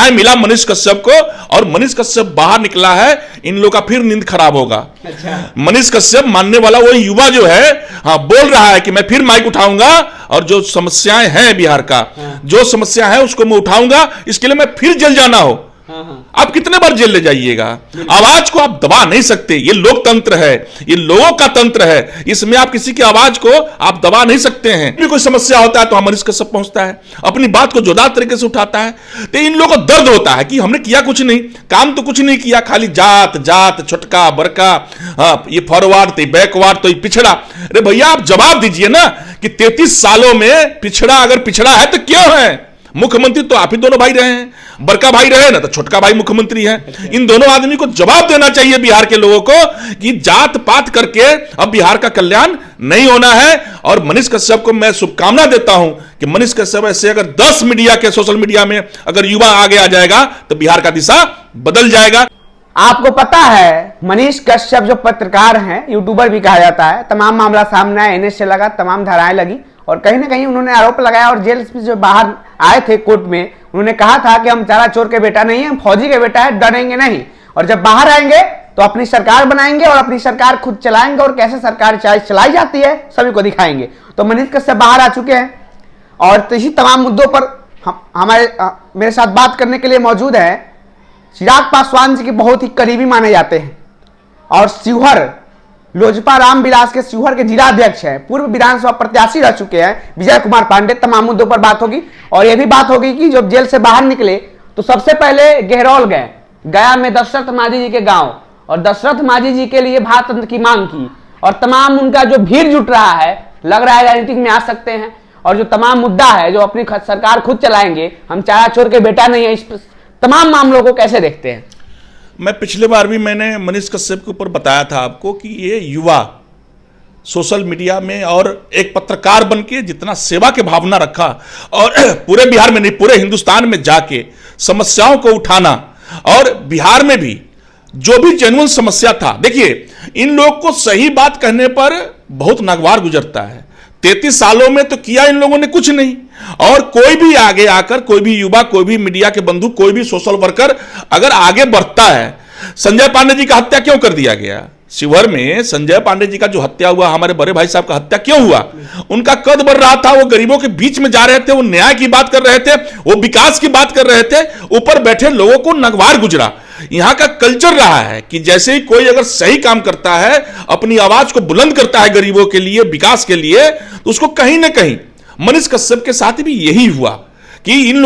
न्याय मिला मनीष कश्यप को और मनीष कश्यप बाहर निकला है, इन लोगों का फिर नींद खराब होगा। अच्छा। मनीष कश्यप मानने वाला वो युवा जो है, हाँ, बोल रहा है कि मैं फिर माइक उठाऊंगा और जो समस्याएं हैं बिहार का, जो समस्या है उसको मैं उठाऊंगा, इसके लिए मैं फिर जेल जाना हो। आप कितने बार जेल ले जाइएगा? आवाज को आप दबा नहीं सकते, ये लोकतंत्र है, ये लोगों का तंत्र है, इसमें आप किसी की आवाज को आप दबा नहीं सकते हैं। भी कोई समस्या होता है तो मनीष कश्यप पहुंचता है, अपनी बात को जोरदार तरीके से उठाता है। तो इन लोगों को दर्द होता है कि हमने किया कुछ नहीं, काम तो कुछ नहीं किया, खाली जात जात, छोटका बड़का, ये फॉरवर्ड तो बैकवर्ड तो पिछड़ा। अरे भैया आप जवाब दीजिए ना कि 33 सालों में पिछड़ा अगर पिछड़ा है तो क्यों है? मुख्यमंत्री तो आप ही दोनों भाई रहे हैं, बड़का भाई रहे ना तो छोटका भाई मुख्यमंत्री है। इन दोनों आदमी को जवाब देना चाहिए बिहार के लोगों को कि जात पात करके अब बिहार का कल्याण नहीं होना है। और मनीष कश्यप को मैं शुभकामना देता हूं कि मनीष कश्यप ऐसे अगर 10 मीडिया के सोशल मीडिया में अगर युवा आगे आ जाएगा तो बिहार का दिशा बदल जाएगा। आपको पता है मनीष कश्यप जो पत्रकार हैं, यूट्यूबर भी कहा जाता है, तमाम मामला सामने आया, एनएस से लगा, तमाम धाराएं लगी और कहीं ना कहीं उन्होंने आरोप लगाया और जेल से जो बाहर आए थे कोर्ट में, उन्होंने कहा था कि हम चारा चोर के बेटा नहीं है, हम फौजी के बेटा है, डरेंगे नहीं। और जब बाहर आएंगे तो अपनी सरकार बनाएंगे और अपनी सरकार खुद चलाएंगे और कैसे सरकार चलाई जाती है सभी को दिखाएंगे। तो मनीष कश्यप बाहर आ चुके हैं और इसी तमाम मुद्दों पर मेरे साथ बात करने के लिए मौजूद है चिराग पासवान जी के बहुत ही करीबी माने जाते हैं और शिवहर लोजपा रामविलास के शिवहर के जिलाध्यक्ष हैं, पूर्व विधानसभा प्रत्याशी रह चुके हैं विजय कुमार पांडे। तमाम मुद्दों पर बात होगी और यह भी बात होगी कि जब जेल से बाहर निकले तो सबसे पहले गहरौल गए, गया में दशरथ मांझी जी के गांव और दशरथ मांझी जी के लिए भारत की मांग की और तमाम उनका जो भीड़ जुट रहा है, लग रहा है राजनीतिक में आ सकते हैं और जो तमाम मुद्दा है जो अपनी सरकार खुद चलाएंगे, हम चारा चोर के बेटा नहीं है, इस तमाम मामलों को कैसे देखते हैं? मैं पिछले बार भी मैंने मनीष कश्यप के ऊपर बताया था आपको कि ये युवा सोशल मीडिया में और एक पत्रकार बनके जितना सेवा के भावना रखा और पूरे बिहार में नहीं पूरे हिंदुस्तान में जाके समस्याओं को उठाना और बिहार में भी जो भी जेन्युइन समस्या था, देखिए इन लोग को सही बात कहने पर बहुत नागवार गुजरता है। 33 सालों में तो किया इन लोगों ने कुछ नहीं और कोई भी आगे आकर, कोई भी युवा, कोई भी मीडिया के बंधु, कोई भी सोशल वर्कर अगर आगे बढ़ता है। संजय पांडे जी का हत्या क्यों कर दिया गया? शिवहर में संजय पांडे जी का जो हत्या हुआ, हमारे बड़े भाई साहब का हत्या क्यों हुआ? उनका कद बढ़ रहा था, वो गरीबों के बीच में जा रहे थे, वो न्याय की बात कर रहे थे, वो विकास की बात कर रहे थे, ऊपर बैठे लोगों को नगवार गुजरा। यहां का कल्चर रहा है कि जैसे ही कोई अगर सही काम करता है, अपनी आवाज को बुलंद करता है गरीबों के लिए, विकास के लिए, तो उसको कहीं ना कहीं मनीष कश्यप के साथ भी यही हुआ कि इन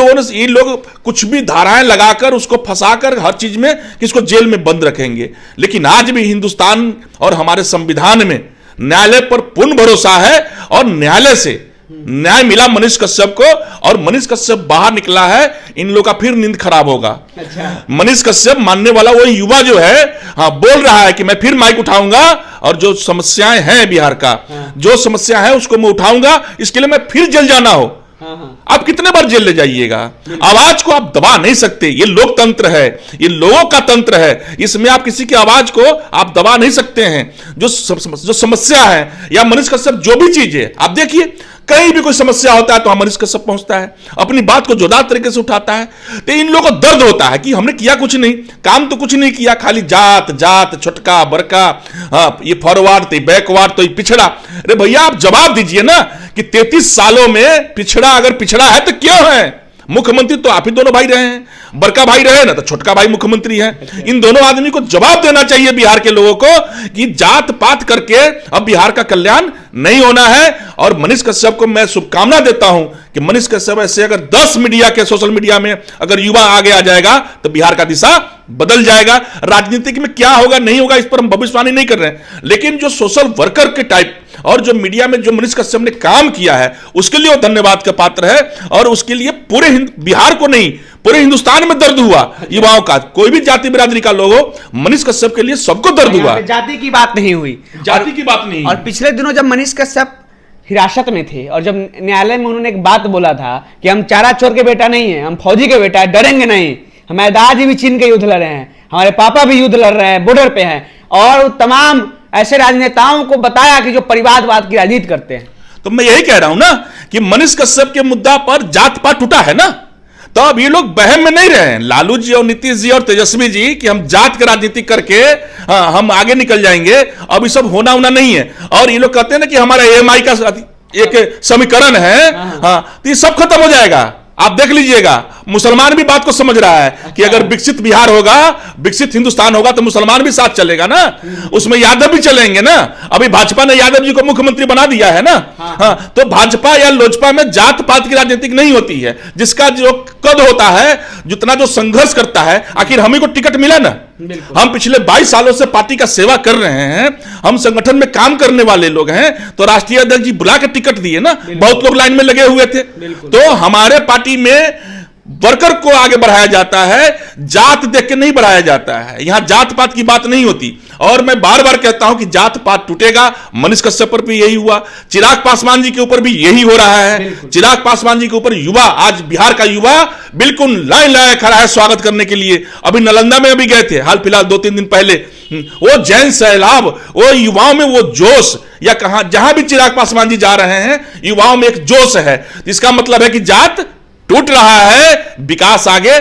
लोग कुछ भी धाराएं लगाकर उसको फंसाकर हर चीज में किसको जेल में बंद रखेंगे। लेकिन आज भी हिंदुस्तान और हमारे संविधान में न्यायालय पर पूर्ण भरोसा है और न्यायालय से न्याय मिला मनीष कश्यप को और मनीष कश्यप बाहर निकला है, इन लोगों का फिर नींद खराब होगा। अच्छा। मनीष कश्यप मानने वाला वो युवा जो है, हाँ, बोल रहा है कि मैं फिर माइक उठाऊंगा और जो समस्याएं हैं बिहार का, जो समस्या है उसको मैं उठाऊंगा, इसके लिए मैं फिर जेल जाना हो। आप कितने बार जेल ले जाइएगा? आवाज को आप दबा नहीं सकते, ये लोकतंत्र है, ये लोगों का तंत्र है, इसमें आप किसी की आवाज को आप दबा नहीं सकते हैं। जो समस्या है या मनीष कश्यप जो भी चीज है, आप देखिए कहीं भी कोई समस्या होता है तो मनीष कश्यप पहुंचता है, अपनी बात को जोरदार तरीके से उठाता है। तो इन लोगों को दर्द होता है कि हमने किया कुछ नहीं, काम तो कुछ नहीं किया, खाली जात जात, छोटका बड़का, ये फॉरवर्ड तो बैकवर्ड तो पिछड़ा। अरे भैया आप जवाब दीजिए ना कि 33 सालों में पिछड़ा अगर पिछड़ा है तो क्यों है? मुख्यमंत्री तो आप ही दोनों भाई रहे हैं, बड़का भाई रहे ना तो छोटका भाई मुख्यमंत्री है। इन दोनों आदमी को जवाब देना चाहिए बिहार के लोगों को कि जात पात करके अब बिहार का कल्याण नहीं होना है। और मनीष कश्यप को मैं शुभकामना देता हूं कि मनीष कश्यप ऐसे अगर 10 मीडिया के सोशल मीडिया में अगर युवा आगे आ जाएगा तो बिहार का दिशा बदल जाएगा। राजनीति में क्या होगा नहीं होगा इस पर हम भविष्यवाणी नहीं कर रहे हैं, लेकिन जो सोशल वर्कर के टाइप और जो मीडिया में जो मनीष कश्यप ने काम किया है उसके लिए वो धन्यवाद का पात्र है और उसके लिए पूरे बिहार को नहीं पूरे हिंदुस्तान में दर्द हुआ। युवाओं का, कोई भी जाति बिरादरी का लोग हो, मनीष कश्यप के लिए सबको दर्द हुआ। जाति की बात नहीं हुई, जाति की बात नहीं। और पिछले दिनों जब मनीष कश्यप हिरासत में थे और जब न्यायालय में उन्होंने एक बात बोला था कि हम चारा चोर के बेटा नहीं है, हम फौजी के बेटा है, डरेंगे नहीं, हमारे दादाजी भी चीन के युद्ध लड़ रहे हैं, हमारे पापा भी युद्ध लड़ रहे हैं, बॉर्डर पे हैं, और तमाम ऐसे राजनेताओं को बताया कि जो परिवारवाद की राजनीति करते हैं। तो मैं यही कह रहा हूं ना कि मनीष कश्यप के मुद्दा पर जात पात टूटा है ना, तो अब ये लोग बहम में नहीं रहे हैं, लालू जी और नीतीश जी और तेजस्वी जी, कि हम जात की राजनीति करके हम आगे निकल जाएंगे। अब ये सब होना नहीं है। और ये लोग कहते हैं ना कि हमारा एएमआई का एक समीकरण है, तो ये सब खत्म हो जाएगा। आप देख लीजिएगा, मुसलमान भी बात को समझ रहा है कि अगर विकसित बिहार होगा, विकसित हिंदुस्तान होगा, तो मुसलमान भी साथ चलेगा ना, उसमें यादव भी चलेंगे ना। अभी भाजपा ने यादव जी को मुख्यमंत्री बना दिया है ना। हाँ, तो भाजपा या लोजपा में जात पात की राजनीति नहीं होती है। जिसका जो कद होता है, जितना जो संघर्ष करता है, आखिर हमें को टिकट मिला ना। हम पिछले 22 सालों से पार्टी का सेवा कर रहे हैं, हम संगठन में काम करने वाले लोग हैं, तो राष्ट्रीय अध्यक्ष जी बुला के टिकट दिए ना। बहुत लोग लाइन में लगे हुए थे। तो हमारे पार्टी में वर्कर को आगे बढ़ाया जाता है, जात देख के नहीं बढ़ाया जाता है। यहां जात पात की बात नहीं होती। और मैं बार बार कहता हूं कि जात पात टूटेगा। मनीष कश्यप पर भी यही हुआ, चिराग पासवान जी के ऊपर भी यही हो रहा है। चिराग पासवान जी के ऊपर युवा, आज बिहार का युवा बिल्कुल लाइन लगाए खड़ा है स्वागत करने के लिए। अभी नालंदा में अभी गए थे हाल फिलहाल 2-3 दिन पहले। वो जैन सैलाब, वो युवाओं में वो जोश, या कहां जहां भी चिराग पासवान जी जा रहे हैं, युवाओं में एक जोश है। इसका मतलब है कि जात टूट रहा है, विकास आगे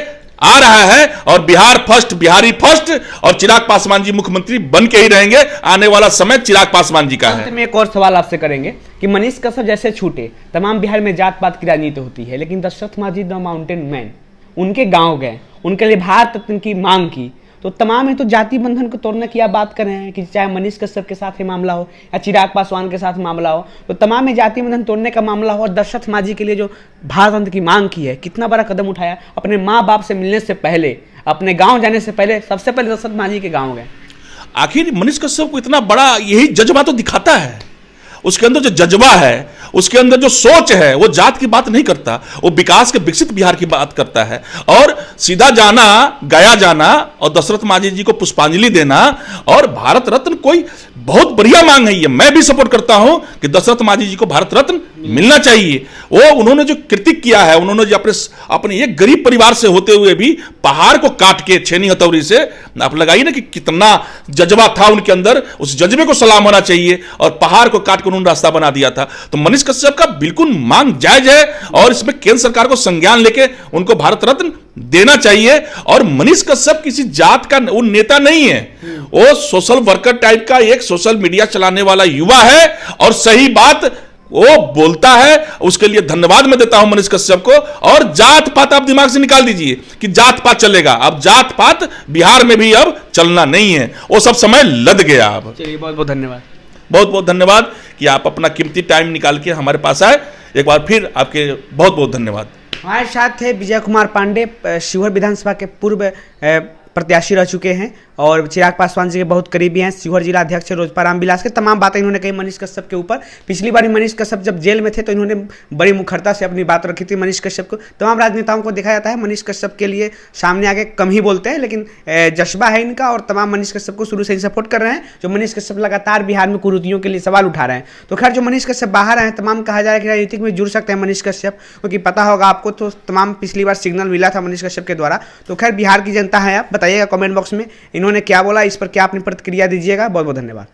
आ रहा है, और बिहार फर्स्ट, बिहारी फर्स्ट, और चिराग पासवान जी मुख्यमंत्री बन के ही रहेंगे। आने वाला समय चिराग पासवान जी का है। में एक और सवाल आपसे करेंगे कि मनीष कश्यप जैसे छूटे, तमाम बिहार में जात पात की राजनीति होती है, लेकिन दशरथ माझी द माउंटेन मैन उनके गांव गए, उनके लिए भारत रत्न की मांग की, तो तमाम है तो जाति बंधन को तोड़ने की आप बात कर रहे हैं कि चाहे मनीष कश्यप के साथ ही मामला हो या चिराग पासवान के साथ मामला हो, तो तमाम में जाति बंधन तोड़ने का मामला हो, और दशरथ माझी के लिए जो भारत रत्न की मांग की है, कितना बड़ा कदम उठाया। अपने माँ बाप से मिलने से पहले, अपने गांव जाने से पहले, सबसे पहले दशरथ माझी के गाँव गए। आखिर मनीष कश्यप को इतना बड़ा यही जज्बा तो दिखाता है। उसके अंदर जो जज्बा है, उसके अंदर जो सोच है, वो जात की बात नहीं करता, वो विकास के विकसित बिहार की बात करता है। और सीधा जाना, गया जाना, और दशरथ माझी जी को पुष्पांजलि देना, और भारत रत्न कोई बहुत बढ़िया मांग है। ये मैं भी सपोर्ट करता हूं कि दशरथ माझी जी को भारत रत्न मिलना चाहिए। वो उन्होंने जो कृत्य किया है, उन्होंने जो अपने एक गरीब परिवार से होते हुए भी पहाड़ को काट के छेनी हथौड़ी से, आप लगाइए ना कि कितना जज्बा था उनके अंदर। उस जज्बे को सलाम होना चाहिए, और पहाड़ को काट कर उन्होंने रास्ता बना दिया था। तो मनीष कश्यप का बिल्कुल मांग जायज है, और इसमें केंद्र सरकार को संज्ञान लेके उनको भारत रत्न देना चाहिए। और मनीष कश्यप किसी जात का वो नेता नहीं है, वो सोशल वर्कर टाइप का एक सोशल मीडिया चलाने वाला युवा है, और सही बात वो बोलता है। उसके लिए धन्यवाद मैं देता हूं मनीष कश्यप को। और जात पात आप दिमाग से निकाल दीजिए कि जात पात चलेगा। अब जात पात बिहार में भी अब चलना नहीं है, वो सब समय लद गया। अब चलिए, बहुत बहुत धन्यवाद। बहुत बहुत धन्यवाद कि आप अपना कीमती टाइम निकाल के हमारे पास आए। एक बार फिर आपके बहुत बहुत धन्यवाद। हमारे साथ थे विजय कुमार पांडे, शिवहर विधानसभा के पूर्व प्रत्याशी रह चुके हैं, और चिराग पासवान जी के बहुत करीबी हैं, शिवहर जिला अध्यक्ष रोजपा रामविलास के। तमाम बातें इन्होंने कही मनीष कश्यप के ऊपर। पिछली बार मनीष कश्यप जब जेल में थे तो इन्होंने बड़ी मुखरता से अपनी बात रखी थी मनीष कश्यप को। तमाम राजनेताओं को देखा जाता है मनीष कश्यप के लिए सामने आके कम ही बोलते हैं, लेकिन जज्बा है इनका, और तमाम मनीष कश्यप को शुरू से ही सपोर्ट कर रहे हैं। जो मनीष कश्यप लगातार बिहार में कुरीतियों के लिए सवाल उठा रहे हैं। तो खैर, जो मनीष कश्यप बाहर आए, तमाम कहा जा रहा है कि राजनीतिक में जुड़ सकते हैं मनीष कश्यप, क्योंकि पता होगा आपको तो तमाम पिछली बार सिग्नल मिला था मनीष कश्यप के द्वारा। तो खैर, बिहार की जनता है, आप बताइएगा कमेंट बॉक्स में इन्होंने क्या बोला, इस पर क्या अपनी प्रतिक्रिया दीजिएगा। बहुत बहुत धन्यवाद।